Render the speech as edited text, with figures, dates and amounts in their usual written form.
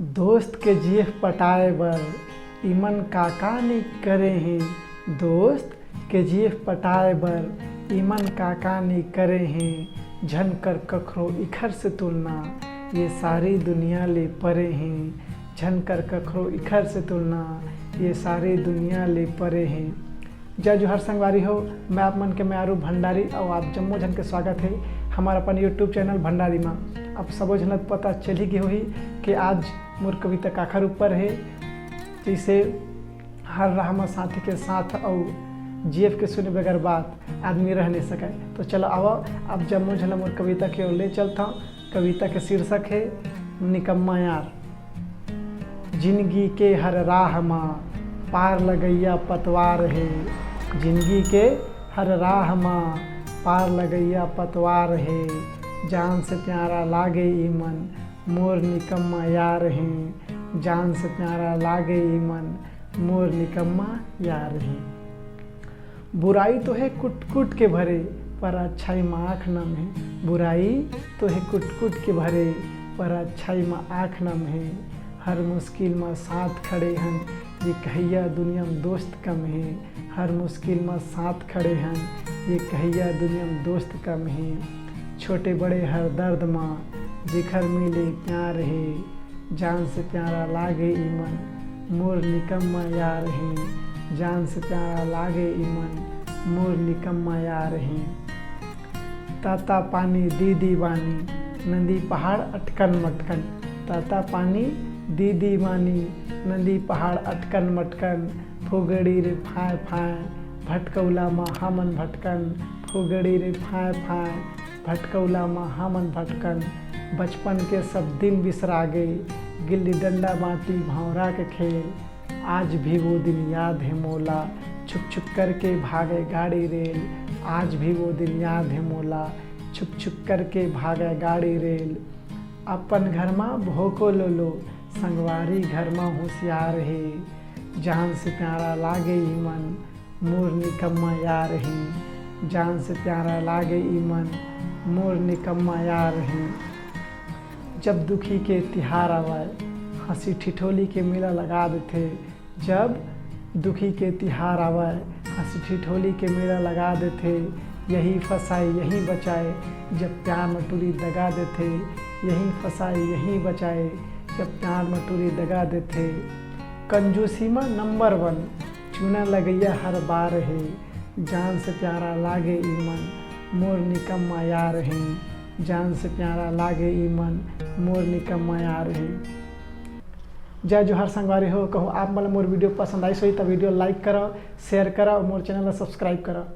दोस्त के जीफ पटाए बर इमन काका ने करे हैं। दोस्त के जीफ पटाए बर इमन काका ने करे हैं। झन कर कखरो इखर से तुलना ये सारी दुनिया ले परे हैं। झन कर कखरो इखर से तुलना ये सारी दुनिया ले परे हैं। जय जोहर संगवारी हो, मैं आप मन के म्यारू भंडारी और आप जम्मो जन के स्वागत है हमारा अपन यूट्यूब चैनल भंडारी में। अब सबो झनत पता चली गई हुई कि आज मोर कविता काखर ऊपर है, जैसे हर रहमा साथी के साथ और जीएफ के सुने बगैर बात आदमी रह नहीं सके। तो चलो आओ अब जम्मो झला मोर कविता की ओर ले चलता हूँ। कविता के शीर्षक है निकम्मा यार। जिंदगी के हर राह माँ पार लगैया पतवार है। जिंदगी के हर राह माँ पार लगैया पतवार है। जान से प्यारा लागे ई मन मोर निकम्मा यार हैं। जान से प्यारा लागे ई मन मोर निकम्मा यार हैं। बुराई तो है कुट कुट के भरे पर अच्छाई में आँख नम है। बुराई तो है कुट कुट के भरे पर अच्छाई में आँख नम है। हर मुश्किल में साथ खड़े हैं ये कहिया दुनिया में दोस्त कम है। हर मुश्किल में साथ खड़े हैं ये कहिया दुनिया में दोस्त कम है। छोटे बड़े हर दर्द माँ जिखर मिले प्यार है। जान से प्यारा लागे ई मन मोर निकम्मा यार हैं। जान से प्यारा लागे ई मन मोर निकम्मा यार हैं। ताता पानी दीदी बानी नदी पहाड़ अटकन मटकन। ताता पानी दीदी बानी नदी पहाड़ अटकन मटकन। फुगड़ी रे फाय फाय भटकौला माँ हमन भटकन। फुगड़ी रे फाय फाय भटकौला माँ हमन भटकन। बचपन के सब दिन बिसरा गए गिल्ली डंडा बाटी भौरा के खेल। आज भी वो दिन याद है मोला छुप छुप करके भागे गाड़ी रेल। आज भी वो दिन याद है मोला छुप छुप करके भागे गाड़ी रेल। अपन घर में भोको लो संगवारी घर में होशियार है। जान से प्यारा लागे ई मन मोर निकम्मा यार हैं। जान से प्यारा लागे ई मन मोर निकम्मा यार हैं। जब दुखी के तिहार आवाए हंसी ठिठोली के मेला लगा देते। जब दुखी के तिहार आवाए हंसी ठिठोली के मेला लगा देते। यही फसाए यही बचाए जब प्यार मटूरी दगा देते। यही फसाए यही बचाए जब प्यार मटूरी दगा देते। कंजूसी में नंबर 1 चूना लगैया हर बार है। जान से प्यारा लागे ई मन मोर निकम्मा यार हैं। जान से प्यारा लागे ई मन मोर निकम्मा यार है। जय जोहर संगवारी हो, कहो आप मतलब मोर वीडियो पसंद आई सो तो वीडियो लाइक करो, शेयर करो और मोर चैनल सब्सक्राइब करो।